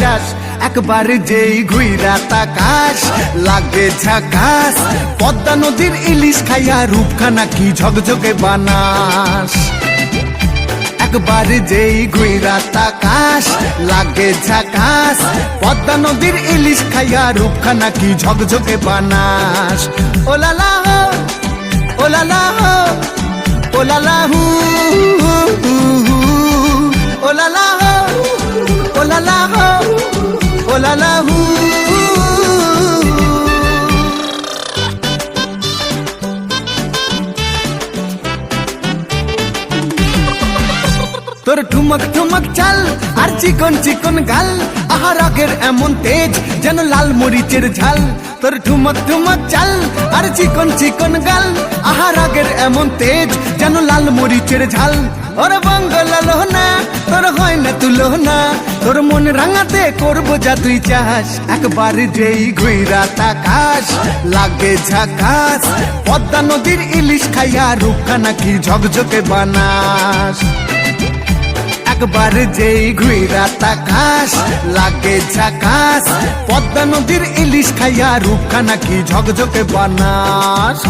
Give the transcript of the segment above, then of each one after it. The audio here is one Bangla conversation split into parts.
যাস একবার যেই ঘুইরা তাকাস লাগে ঝাকাস পদ্মা নদীর ইলিশ খাইয়া রূপখানা কি ঝকঝকে বানাস একবার যেই ঘুইরা তাকাস লাগে ঝাকাস পদ্মা নদীর ইলিশ খাইয়া রূপখানা কি ঝকঝকে বানাস ওলালা হো ওলালা হো ওলালা হু ওলালা হো ওলালা হো ওলালা হু তোর ঠুমক ঠুমক চাল আর চিকন চিকন গাল আহার আগের এমন তেজ যেন লাল মরিচের ঝাল তোর ঠুমক ঠুমক চাল আর চিকন চিকন গাল আহার আগের এমন তেজ যেন লাল মরিচের ঝাল ওর বঙ্গলালো না তোর হয় না তুলো না তোর মন রাঙাতে করবো যা তুই চাস একবার যেই ঘুইরা তাকাস লাগে ঝাকাস পদ্মা নদীর ইলিশ খাইয়া রূপখানা কি ঝকঝকে বানাস একবার যেই ঘুইরা তাকাস লাগে ঝাকাস পদ্মা নদীর ইলিশ খাইয়া রূপখানা কি ঝকঝকে বানাস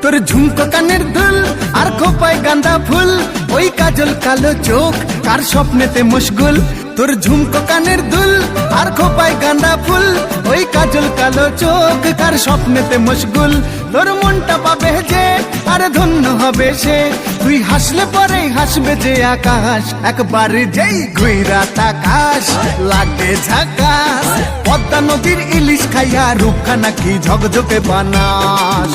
তোর ঝুমকো কানের দুল আর খোপায় গাঁদা ফুল ওই কাজল কালো চোখ কার স্বপ্নেতে মশগুল তোর ঝুমকো কানের দুল আর খোপায় গাঁদা ফুল ওই কাজল কালো চোখ কার স্বপ্নেতে মশগুল তোর মনটা পাবে যে আর ধন্য হবে সে তুই হাসলে পরে হাসবে যে আকাশ একবার যেই ঘুইরা তাকাস লাগে ঝাকাস পদ্মা নদীর ইলিশ খাইয়া রূপখানা কি ঝকঝকে বানাস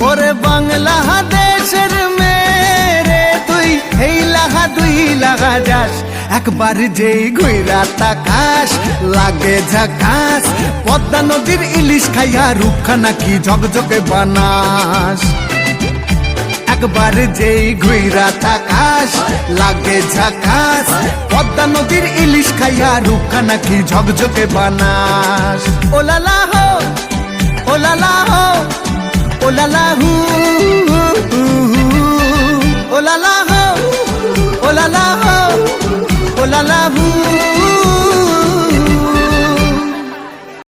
ওরে বাংলাদেশের মেরে তুই এই লাগা দুই লাগা যাস একবার যেই ঘুইরা তাকাস লাগে ঝাকাস পদ্মা নদীর ইলিশ খাইয়া রূপখানা কি ঝকঝকে বানাস একবার যেই ঘুইরা তাকাস লাগে ঝাকাস পদ্মা নদীর ইলিশ খাইয়া রূপখানা কি ঝকঝকে বানাস ওলালা হো ওলালা হো ওলালা হু ওলালা হো ওলালা হো ওলালা হু